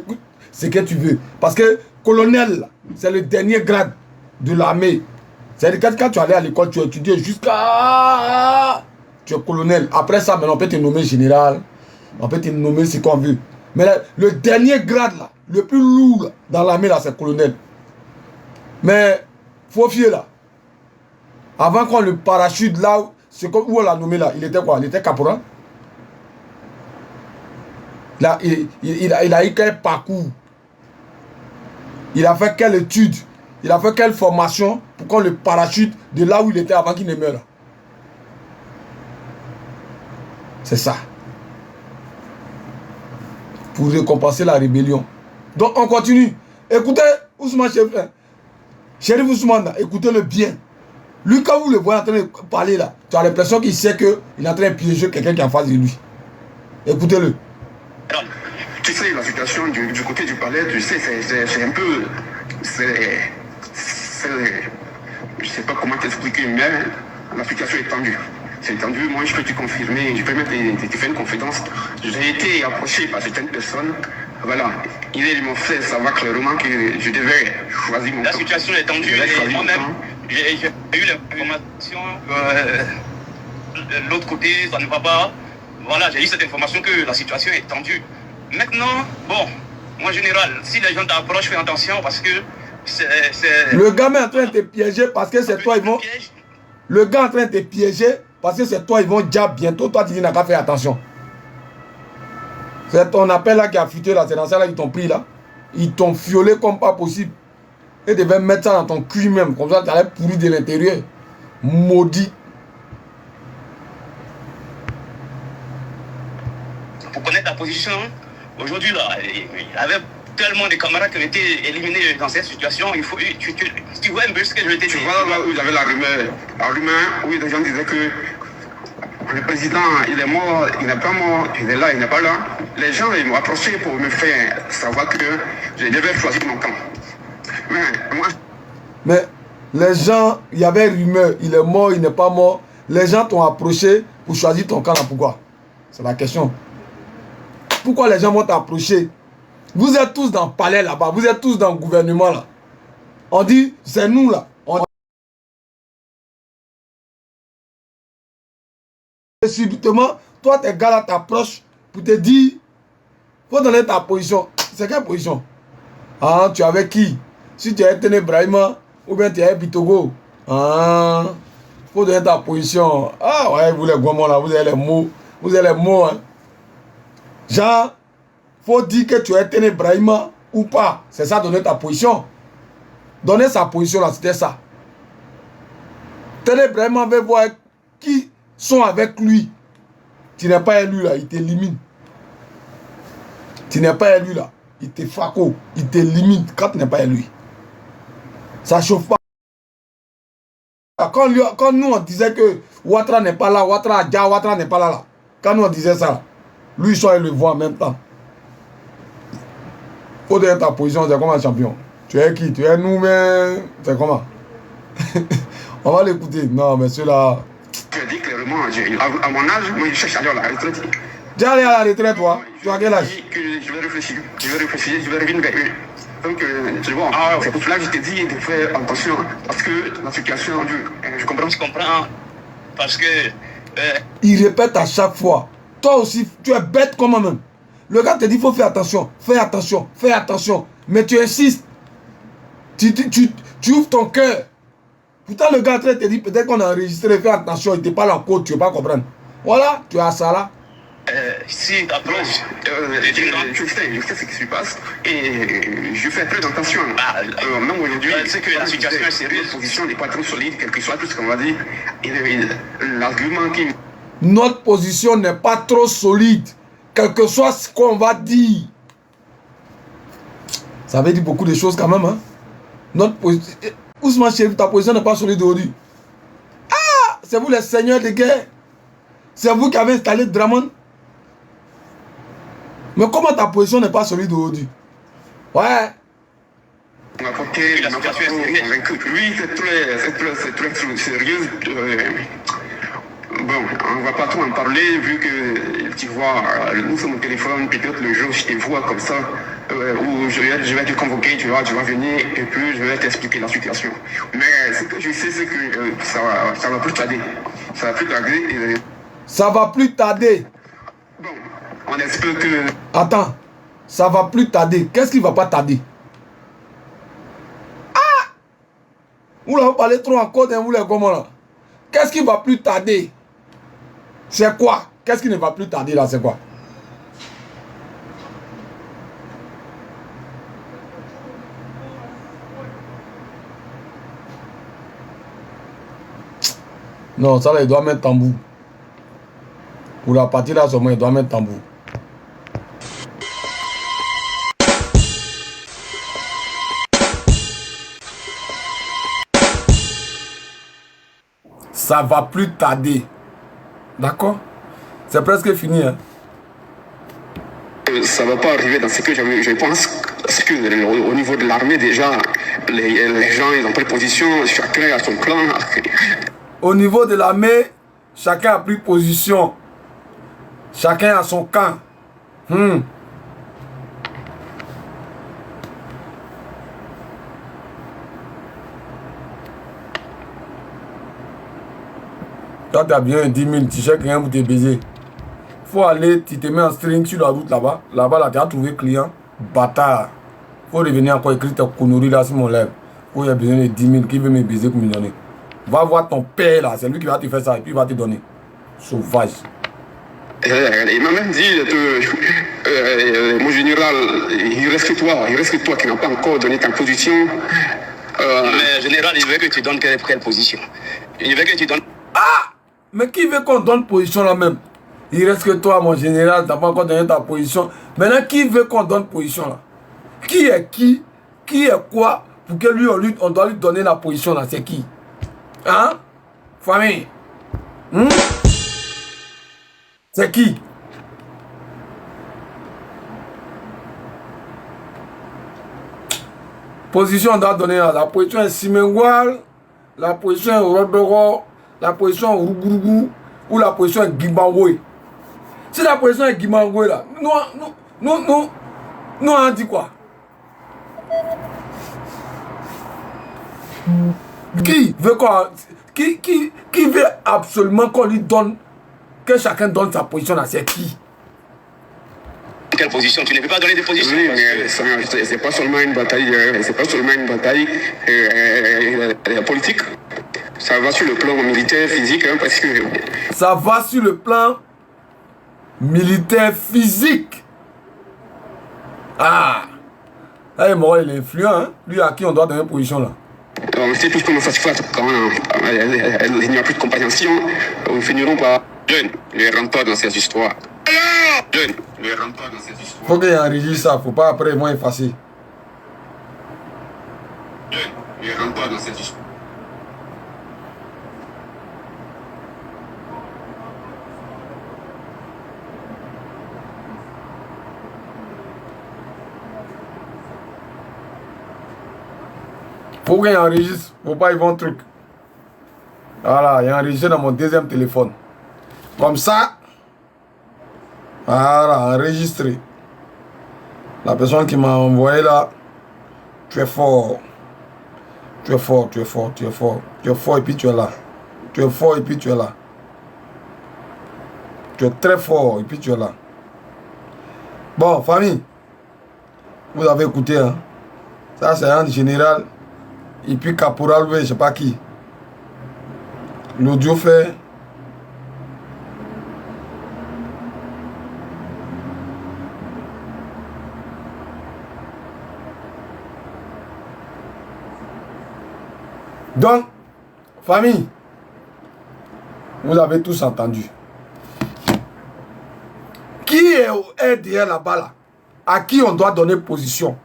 ce que tu veux. Parce que colonel, c'est le dernier grade de l'armée. C'est-à-dire quand tu allais à l'école, tu étudiais jusqu'à... Tu es colonel. Après ça, maintenant, on peut te nommer général. On peut te nommer ce qu'on veut. Mais là, le dernier grade, là, le plus lourd là, dans l'armée, là, c'est colonel. Mais, faut fier là. Avant qu'on le parachute là, où on l'a nommé là, il était quoi? Il était caporal. Là, il a eu quel parcours? Il a fait quelle étude? Il a fait quelle formation pour qu'on le parachute de là où il était avant qu'il ne meure? C'est ça. Pour récompenser la rébellion. Donc on continue. Écoutez Ousmane Chérif Ousmane, écoutez-le bien. Lui, quand vous le voyez en train de parler là, tu as l'impression qu'il sait qu'il est en train de piéger quelqu'un qui est en face de lui. Écoutez-le. Tu sais, la situation du côté du palais, tu sais, c'est un peu... je sais pas comment t'expliquer, mais la situation est tendue. C'est tendu, moi je peux te confirmer, je peux même te faire une confidence. J'ai été approché par certaines personnes, voilà, ils m'ont fait savoir clairement que je devais choisir mon temps. La situation est tendue et moi-même, j'ai eu l'information de l'autre côté, ça ne va pas. Voilà, j'ai eu cette information que la situation est tendue. Maintenant, bon, en général, si les gens t'approchent, fais attention parce que c'est... Le gars est en train de te piéger parce que c'est toi, ils vont... Le gars est en train de te piéger parce que c'est toi, ils vont dire bientôt. Toi, tu dis, n'a qu'à faire attention. C'est ton appel là qui a fuité là. C'est dans ça là qu'ils t'ont pris là. Ils t'ont fiolé comme pas possible. Ils devaient mettre ça dans ton cul même. Comme ça, tu allais pourrir de l'intérieur. Maudit. Pour connaître la position, aujourd'hui, là, il y avait tellement de camarades qui ont été éliminés dans cette situation. Il faut, tu vois un peu ce que je vais te dire. Tu vois là où il y avait la rumeur, où les gens disaient que le président, il est mort, il n'est pas mort, il est là, il n'est pas là. Les gens, ils m'ont approché pour me faire savoir que je devais choisir mon camp. Mais moi... Mais les gens, il y avait rumeur, il est mort, il n'est pas mort. Les gens t'ont approché pour choisir ton camp là. Pourquoi? C'est la question. Pourquoi les gens vont t'approcher? Vous êtes tous dans le palais là-bas, vous êtes tous dans le gouvernement là. On dit, c'est nous là. Et subitement, toi tes gars là t'approchent pour te dire, faut donner ta position. C'est quelle position? Ah, tu es avec qui? Si tu es Tene Brahima ou bien tu es Bitogo. Ah, faut donner ta position. Ah ouais, vous les gourmands là, vous avez les mots. Vous avez les mots, hein. Genre, faut dire que tu es Tene Brahima ou pas. C'est ça, donner ta position. Donner sa position là, c'était ça. Tene Brahima veut voir qui sont avec lui. Tu n'es pas élu là, il t'élimine. Tu n'es pas élu là, il te faco, il t'élimine quand tu n'es pas élu. Ça chauffe pas. Quand nous on disait que Ouattara n'est pas là, Ouattara n'est pas là. Quand nous on disait ça, lui il le voit en même temps. Faut donner ta position, c'est comment champion? Tu es qui? Tu es nous, mais c'est comment? On va l'écouter. Non, mais ceux-là. Je dis clairement, à mon âge, moi je cherche à aller à la retraite. Tu es allé à la retraite, toi? Tu as quel âge? Je vais réfléchir, je vais revenir vers eux. Donc, tu vois, c'est pour cela que je te dis de faire attention, parce que la situation, je comprends. Je comprends, parce que... Il répète à chaque fois. Toi aussi, tu es bête comme même. Le gars te dit, il faut faire attention, fais attention, fais attention. Mais tu insistes. Tu ouvres ton cœur. Pourtant, le gars te dit, peut-être qu'on a enregistré, fais attention, il te parle en code, tu ne veux pas comprendre. Voilà, tu as ça là. Si t'approches, je sais ce qui se passe et je fais très attention. Même aujourd'hui, c'est que la situation est sérieuse. La position n'est pas trop solide, quel que soit tout ce qu'on va dire. L'argument qui... Notre position n'est pas trop solide, quel que soit ce qu'on va dire. Ça veut dire beaucoup de choses quand même. Hein? Notre position... Ousmane Chérif, ta position n'est pas solide aujourd'hui. Ah, c'est vous les seigneurs de guerre. C'est vous qui avez installé Draman. Mais comment ta position n'est pas solide aujourd'hui? Ouais. On a apporté la situation convaincue. Oui, c'est très sérieux. Bon, on ne va pas trop en parler vu que tu vois, nous sommes au téléphone, peut-être le jour où je te vois comme ça, où je vais te convoquer, tu vas venir et puis je vais t'expliquer la situation. Mais ce que je sais, c'est que ça va plus tarder. Ça va plus tarder. Ça va plus tarder. Bon, on espère que... Attends, ça va plus tarder. Qu'est-ce qui va pas tarder? Ah! Vous l'avez parlé trop encore, vous les comment là? Qu'est-ce qui va plus tarder? C'est quoi? Qu'est-ce qui ne va plus tarder là? C'est quoi? Non, ça là, il doit mettre tambour. Pour la partie là, seulement, il doit mettre tambour. Ça va plus tarder. D'accord? C'est presque fini. Hein? Ça ne va pas arriver dans ce que je pense. Parce que au niveau de l'armée, déjà, les gens ils ont pris position, chacun a son clan. Au niveau de l'armée, chacun a pris position. Chacun a son camp. Toi, tu as bien 10 000, tu cherches quelqu'un pour te baiser. Faut aller, tu te mets en string sur la route là-bas. Là-bas, là, tu as trouvé client. Bâtard. Faut revenir encore écrire ta connerie là sur mon lèvre. Faut y a besoin de 10 000 qui veut me baiser pour me donner. Va voir ton père là, c'est lui qui va te faire ça et puis il va te donner. Sauvage. Il m'a même dit, mon général, il reste que toi qui n'as pas encore donné ta position. Mais général, il veut que tu donnes quelle position. Je veux que tu donnes. Ah! Mais qui veut qu'on donne position là même? Il reste que toi, mon général, tu n'as pas encore donné ta position. Maintenant, qui veut qu'on donne position là? Qui est qui? Qui est quoi? Pour que lui, on doit lui donner la position là. C'est qui? Hein? Famille? C'est qui? Position, on doit donner là. La position est Simengwal, la position est Rodoro, la position est Rugurugu ou la position est Gimbawe. Si la position est Gimbawe là, nous on dit quoi? Qui veut quoi? Qui veut absolument qu'on lui donne, que chacun donne sa position là? C'est qui? Quelle position? Tu ne peux pas donner des positions. Oui, mais c'est pas seulement une bataille, politique. Ça va sur le plan militaire, physique, hein, parce que... Ça va sur le plan militaire, physique. Ah! Hey, moi, il est influent, hein? Lui à qui on doit donner position là. On sait tous comment ça se fait quand il n'y a plus de compréhension. Nous finirons par... Jeunes, ne rentre pas dans ces histoires. Jeunes, ne rentre pas dans ces histoires. Faut qu'il enregistre ça, faut pas après moi effacer. Jeunes, ne rentre pas dans ces histoires. Faut qu'il enregistre, faut pas y voir un truc. Voilà, il est enregistré dans mon deuxième téléphone. Comme ça. Voilà, enregistré. La personne qui m'a envoyé là, tu es fort. Tu es fort, tu es fort, tu es fort. Tu es fort et puis tu es là. Tu es fort et puis tu es là. Tu es très fort et puis tu es là. Bon, famille. Vous avez écouté, hein. Ça, c'est un général. Et puis caporal, je ne sais pas qui. L'audio fait. Donc, famille, vous avez tous entendu. Qui est derrière là-bas là? À qui on doit donner position?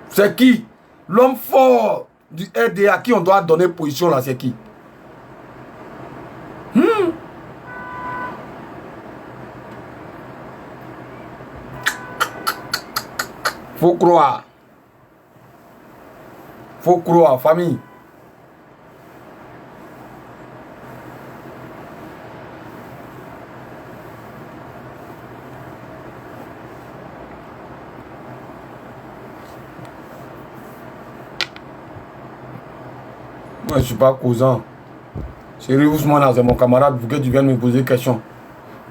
C'est qui? L'homme fort du RDA à qui on doit donner position là, c'est qui? Faut croire. Faut croire, famille. Moi, je ne suis pas causant. Chérie Ousmane, c'est mon camarade, pour que tu viennes me poser des questions.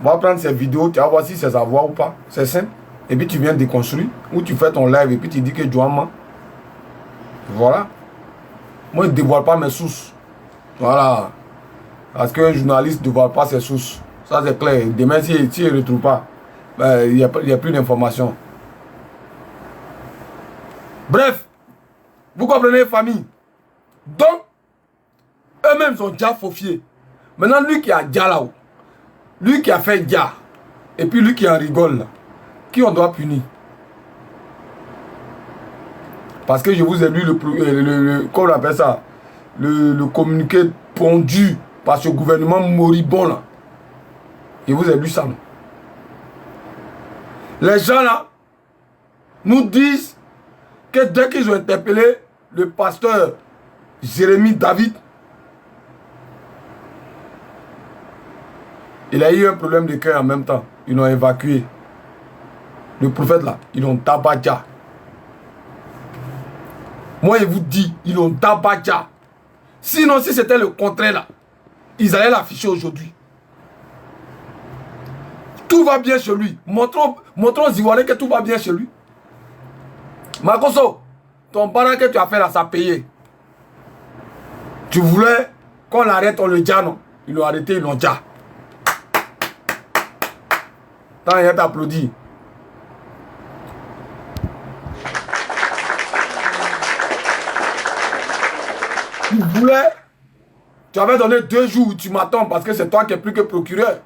On va prendre ces vidéos, tu vas voir si c'est sa voix ou pas. C'est simple. Et puis tu viens déconstruire. Ou tu fais ton live et puis tu dis que Joama. Voilà. Moi, je ne dévoile pas mes sources. Voilà. Parce qu'un journaliste ne dévoile pas ses sources. Ça, c'est clair. Demain, s'il ne retrouve pas, il n'y a plus d'informations. Bref. Vous comprenez, famille? Donc, eux-mêmes sont déjà faufiés. Maintenant, lui qui a déjà là-haut, lui qui a fait déjà, et puis lui qui en rigole là, qui on doit punir? Parce que je vous ai lu comment on appelle ça, le communiqué pondu par ce gouvernement moribond là. Je vous ai lu ça. Non? Les gens là nous disent que dès qu'ils ont interpellé le pasteur Jérémie David, il a eu un problème de cœur en même temps. Ils l'ont évacué. Le prophète là, ils l'ont tabadja. Moi, je vous dis, ils l'ont tabadja. Sinon, si c'était le contraire là, ils allaient l'afficher aujourd'hui. Tout va bien chez lui. Montrons aux Ivoiriens que tout va bien chez lui. Makoso, ton parent que tu as fait là, ça a payé. Tu voulais qu'on l'arrête, on le dit non. Ils l'ont arrêté, ils l'ont dit. Tant il t'applaudit. Tu Tu avais donné 2 jours ultimatum parce que c'est toi qui es plus que procureur.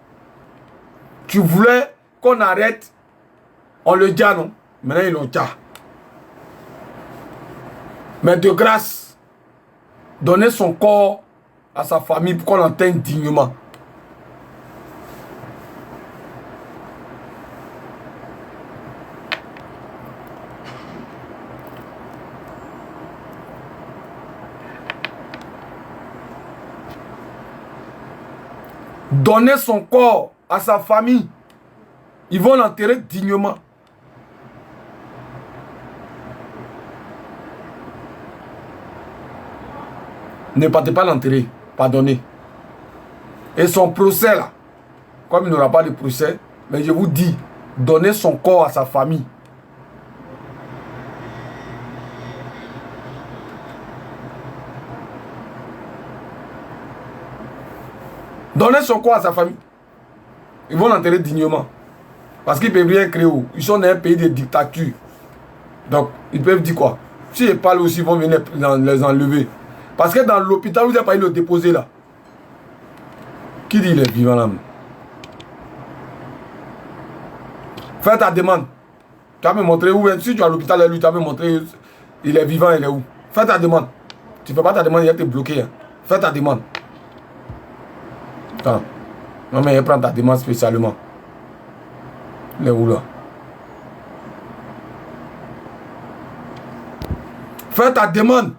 Tu voulais qu'on arrête. On le dit, non? Maintenant, ils l'ont dit. Mais de grâce, donner son corps à sa famille pour qu'on l'enteigne dignement. Donner son corps à sa famille. Ils vont l'enterrer dignement. Ne partez pas l'enterrer. Pardonnez. Et son procès là, comme il n'aura pas de procès, mais je vous dis, donnez son corps à sa famille. Donnez son corps à sa famille. Ils vont l'enterrer dignement. Parce qu'ils ne peuvent rien créer. Ils sont dans un pays de dictature. Donc, ils peuvent dire quoi? S'ils parlent aussi, ils vont venir les enlever. Parce que dans l'hôpital, vous n'avez pas eu le déposer là. Qui dit il est vivant là? Fais ta demande. Tu vas me montrer où. Si tu es à l'hôpital, lui, tu vas me montrer il est vivant, il est où. Fais ta demande. Tu ne fais pas ta demande, il va te bloquer. Hein. Fais ta demande. Attends. Non, mais il prend ta demande spécialement. Il est où là? Fais ta demande.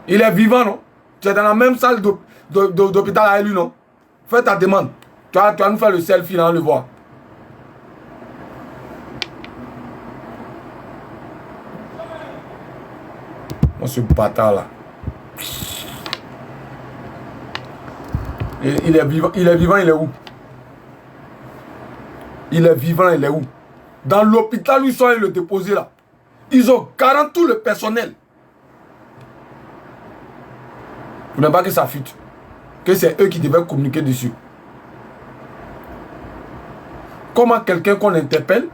Il est vivant, non? Tu es dans la même salle d'hôpital avec lui, non? Fais ta demande. Tu vas nous faire le selfie, là, on le voit. Moi, ce bâtard là. Il est vivant, il est où? Il est vivant, il est où? Dans l'hôpital où ils sont allés le déposer là. Ils ont garanti tout le personnel. Vous n'avez pas que ça fuite. Que c'est eux qui devaient communiquer dessus. Comment quelqu'un qu'on interpelle,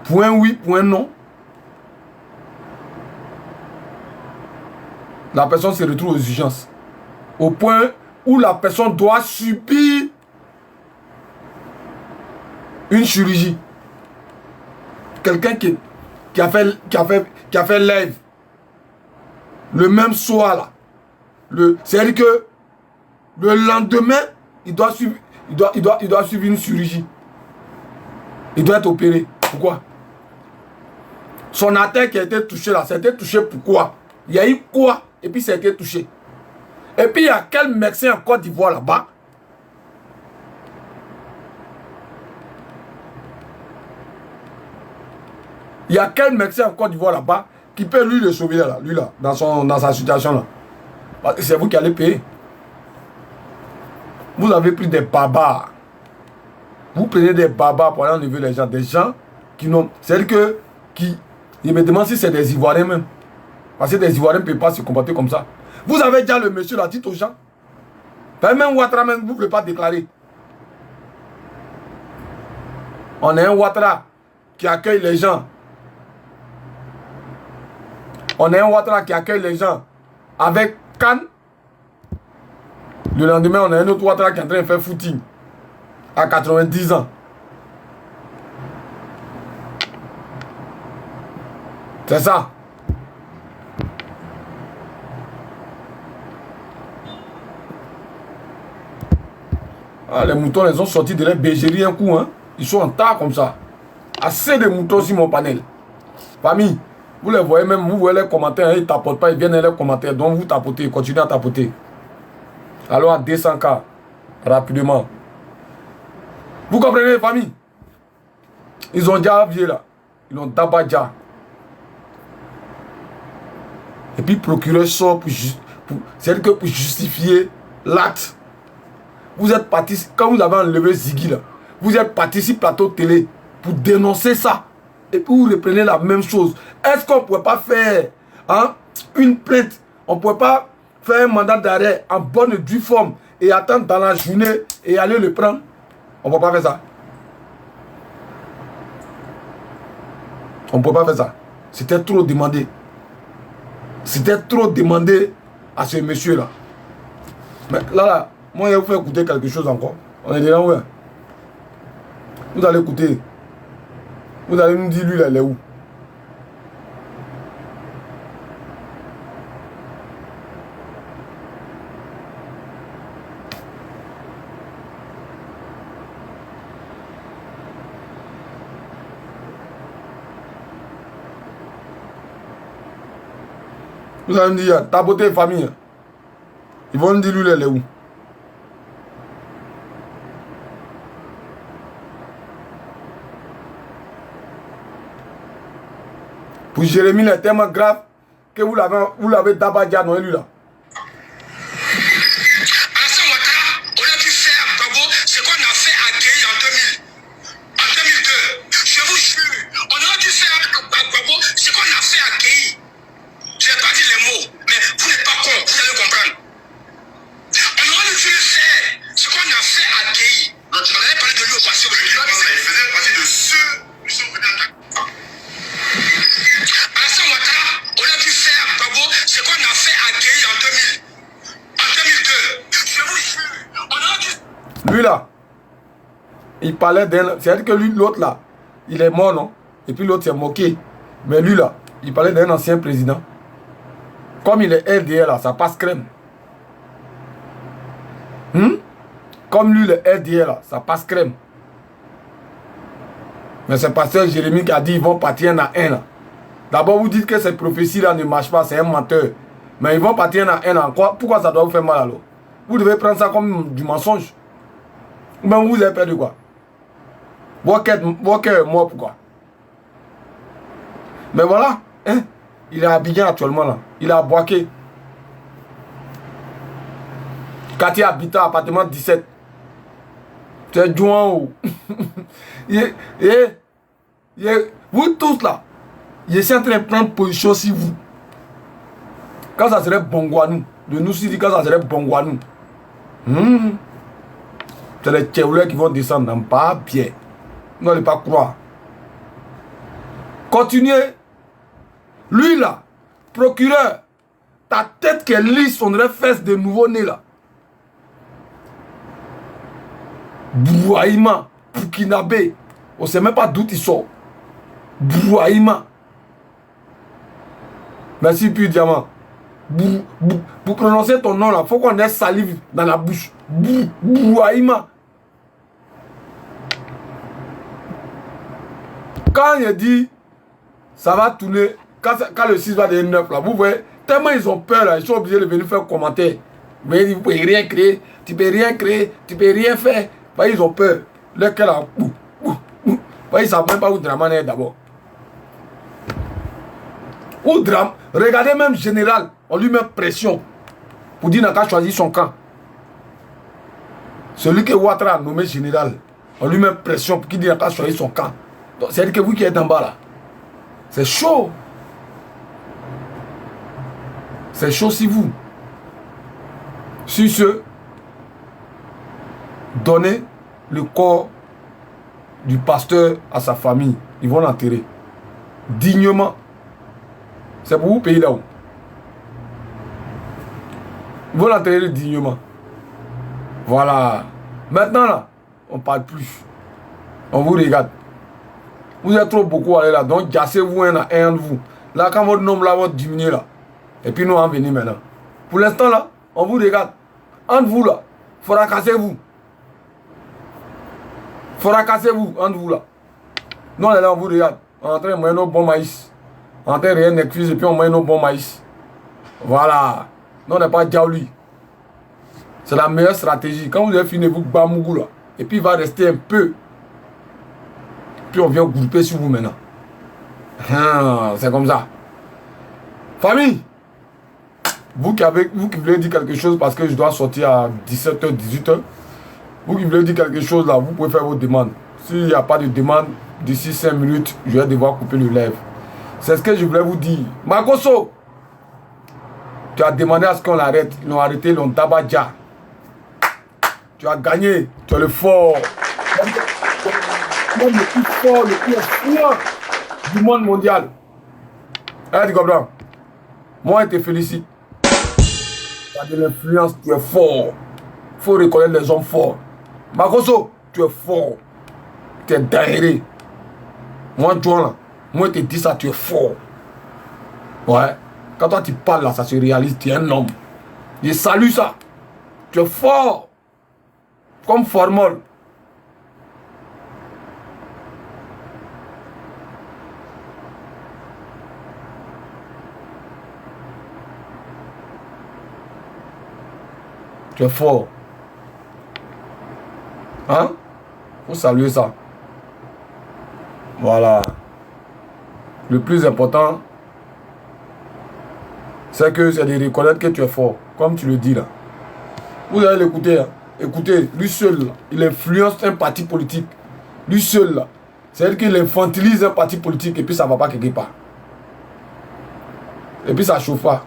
point oui, point non, la personne se retrouve aux urgences. Au point où la personne doit subir une chirurgie. Quelqu'un qui a fait live le même soir là. C'est-à-dire que le lendemain, il doit suivre une chirurgie. Il doit être opéré. Pourquoi? Son artère qui a été touchée là, ça a été touché pourquoi? Il y a eu quoi? Et puis ça a été touché. Et puis il y a quel médecin en Côte d'Ivoire là-bas? Il y a quel médecin en Côte d'Ivoire là-bas qui peut lui le sauver là, lui là, dans sa situation là? Parce que c'est vous qui allez payer. Vous avez pris des barbares. Vous prenez des barbares pour aller enlever les gens. Des gens qui n'ont... C'est-à-dire que... Je me demande si c'est des Ivoiriens même. Parce que des Ivoiriens ne peuvent pas se comporter comme ça. Vous avez déjà le monsieur là, dites aux gens. Même Ouattara, même, vous ne pouvez pas déclarer. On a un Ouattara qui accueille les gens. On a un Ouattara qui accueille les gens avec Cannes. Le lendemain, on a un autre Ouattara qui est en train de faire footing à 90 ans. C'est ça. Ah, les moutons, les ont sortis de leur bergerie un coup. Hein. Ils sont en tas comme ça. Assez de moutons sur mon panel. Famille, vous les voyez même, vous voyez les commentaires, hein, ils ne tapotent pas, ils viennent dans les commentaires. Donc vous tapotez, continuez à tapoter. Alors à 200K, rapidement. Vous comprenez, famille? Ils ont déjà avié là. Ils ont d'abord déjà. Et puis le procureur sort c'est-à-dire que pour justifier l'acte. Vous êtes parti, quand vous avez enlevé Ziggy là, vous êtes parti sur plateau télé pour dénoncer ça. Et puis vous reprenez la même chose. Est-ce qu'on ne pourrait pas faire une plainte? On ne pourrait pas faire un mandat d'arrêt en bonne et due forme et attendre dans la journée et aller le prendre? On ne peut pas faire ça. On ne peut pas faire ça. C'était trop demandé. C'était trop demandé à ce monsieur-là. Mais là, moi, je vais vous faire écouter quelque chose encore. On est déjà ouvert. Vous allez écouter. Vous allez nous dire, lui, là, il est où? Vous allez me dire, ta beauté famille. Ils vont me dire, lui, il est où? Pour Jérémie, il est tellement grave que vous l'avez d'abord dit à Noël, lui là. Alassane Ouattara, on a dû faire à Gbagbo ce qu'on a fait à Gueye en 2002. Je vous jure, on a dû faire à Gbagbo ce qu'on a fait à Gueye. Je n'ai pas dit les mots, mais vous n'êtes pas con, vous allez comprendre. On aurait dû le faire ce qu'on a fait à Gueye. On avait parlé de lui au passé aujourd'hui. Il faisait partie de ceux qui sont venus à Alassane Ouattara, on a dû faire à Gbagbo ce qu'on a fait à Gueye en 2002. Je vous jure, on a dû... Lui là, il parlait d'un... C'est-à-dire que lui, l'autre là, il est mort, non? Et puis l'autre s'est moqué. Mais lui là, il parlait d'un ancien président. Comme il est LDR là, ça passe crème. Comme lui, le LDR là, ça passe crème. Mais c'est pasteur Jérémie qui a dit ils vont partir un à un là. D'abord, vous dites que cette prophétie là ne marche pas, c'est un menteur. Mais ils vont partir un à un là. Pourquoi ça doit vous faire mal alors? Vous devez prendre ça comme du mensonge. Mais vous avez perdu quoi? Walker est mort pourquoi? Mais voilà, hein? Il est habillé actuellement là. Il est à Boaké. Quartier habitant, appartement 17. C'est Jouan. Vous tous là, je suis en train de prendre position sur vous. Quand ça serait Bongwanou, de nous dit quand ça serait Bongwanou. C'est les Tchéoulés qui vont descendre, non pas bien. Vous n'allez pas croire. Continuez. Lui là, procureur, ta tête qui est lisse, on dirait fesse de nouveau-né là. Bouaïma, Burkinabé, on ne sait même pas d'où il sort. Bouaïma. Merci, puis diamant. Pour prononcer ton nom là, il faut qu'on ait salive dans la bouche. Bouaïma. Quand il dit, ça va tourner, quand le 6 va devenir 9 là, vous voyez, tellement ils ont peur là, ils sont obligés de venir faire commenter. Mais ils ne peuvent rien créer, tu ne peux rien créer, tu ne peux rien faire. Bah, ils ont peur. Le cœur là, bah, ils ne savent même pas où Draman est d'abord. Où Draman, regardez même général, on lui met pression pour dire qu'il n'a qu'à choisir son camp. Celui que Ouattara a nommé général, on lui met pression pour qu'il dise qu'il n'a qu'à choisir son camp. C'est-à-dire que vous qui êtes en bas là, c'est chaud. C'est chaud si vous. Sur ce, donnez le corps du pasteur à sa famille. Ils vont l'enterrer. Dignement. C'est pour vous payer là-haut. Ils vont l'enterrer dignement. Voilà. Maintenant là, on ne parle plus. On vous regarde. Vous êtes trop beaucoup allés là. Donc, gassez-vous un à un de vous. Là, quand votre nombre là va diminuer là. Et puis nous, on va venir maintenant. Pour l'instant là, on vous regarde. Entre vous là, fracassez-vous. Fracassez-vous entre vous là. Nous on est là, on vous regarde. On est en train de manger nos bons maïs. On est en train de rien Netflix et puis on mange nos bons maïs. Voilà. Nous on n'est pas Djaouli. C'est la meilleure stratégie. Quand vous avez fini, vous bamougou là. Et puis il va rester un peu. Puis on vient grouper sur vous maintenant. C'est comme ça. Famille. Vous qui voulez dire quelque chose parce que je dois sortir à 17h, 18h. Vous qui voulez dire quelque chose là, vous pouvez faire vos demandes. S'il n'y a pas de demande, d'ici 5 minutes, je vais devoir couper le live. C'est ce que je voulais vous dire. Makoso, tu as demandé à ce qu'on l'arrête. Ils l'ont arrêté, ils l'ont tabadja. Tu as gagné. Tu es le fort. Le plus fort, le plus fort. du monde mondial. Tu comprends? Moi, je te félicite. Tu as de l'influence, tu es fort. Il faut reconnaître les hommes forts. Makoso, tu es fort. Tu es derrière. Moi, John, là, moi, je te dis ça, tu es fort. Ouais. Quand toi, tu parles là, ça se réalise, tu es un homme. Je salue ça. Tu es fort. Comme Formol. Tu es fort. Hein? Faut saluer ça. Voilà. Le plus important, c'est que c'est de reconnaître que tu es fort. Comme tu le dis là. Vous allez l'écouter. Hein? Écoutez, lui seul, là, il influence un parti politique. Lui seul, là. C'est-à-dire qu'il infantilise un parti politique et puis ça ne va pas quelque part. Et puis ça ne chauffe pas.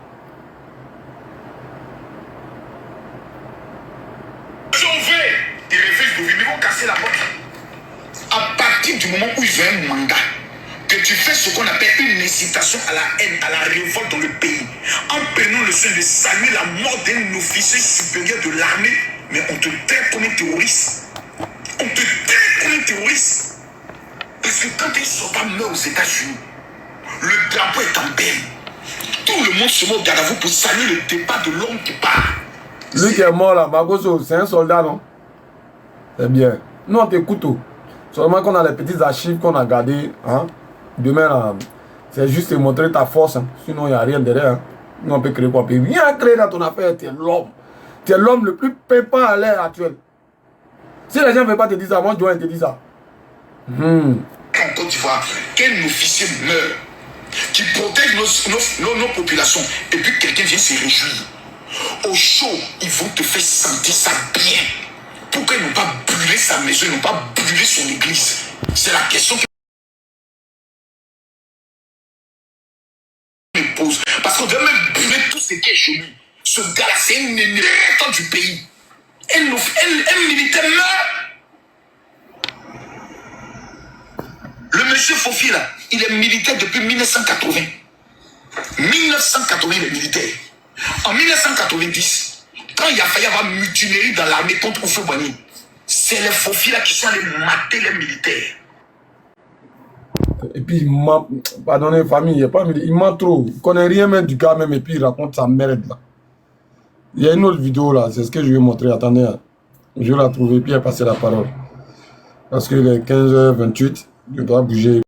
À partir du moment où ils ont un mandat, que tu fais ce qu'on appelle une incitation à la haine, à la révolte dans le pays, en prenant le soin de saluer la mort d'un officier supérieur de l'armée, mais on te traite comme un terroriste. On te traite comme un terroriste. Parce que quand un soldat meurt aux États-Unis, le drapeau est en berne. Tout le monde se met au garde à vous pour saluer le départ de l'homme qui part. Lui qui est mort là, Magoso, c'est un soldat, non? C'est bien. Nous, on t'écoute. Seulement qu'on a les petites archives qu'on a gardées. Hein? Demain, là, c'est juste montrer ta force. Hein? Sinon, il n'y a rien derrière. Hein? Nous, on peut créer quoi? On peut rien créer dans ton affaire. Tu es l'homme. Tu es l'homme le plus pépin à l'ère actuelle. Si les gens ne veulent pas te dire ça, moi, je dois te dire ça. En Côte d'Ivoire, qu'un officier meurt, qui protège nos populations, et puis quelqu'un vient se réjouir. Au chaud, ils vont te faire sentir ça bien. Pourquoi ils n'ont pas brûlé sa maison, ils n'ont pas brûlé son église? C'est la question que je me pose. Parce qu'on devait même brûler tout ce qui est chez lui. Ce gars-là, c'est un ennemi du pays. Un militaire meurt. Le monsieur Fofi, là, il est militaire depuis 1980. 1980, il est militaire. En 1990, quand il a failli avoir mutinerie dans l'armée contre Oufou-Boigny, c'est les Fofi là qui sont allés mater les militaires. Et puis, il ment. Pardonnez, famille, il ment trop. Il ne connaît rien même du gars, même, et puis il raconte sa merde là. Il y a une autre vidéo là, c'est ce que je vais montrer. Attendez, je vais la trouver, puis elle passer la parole. Parce qu'il est 15h28, je dois bouger.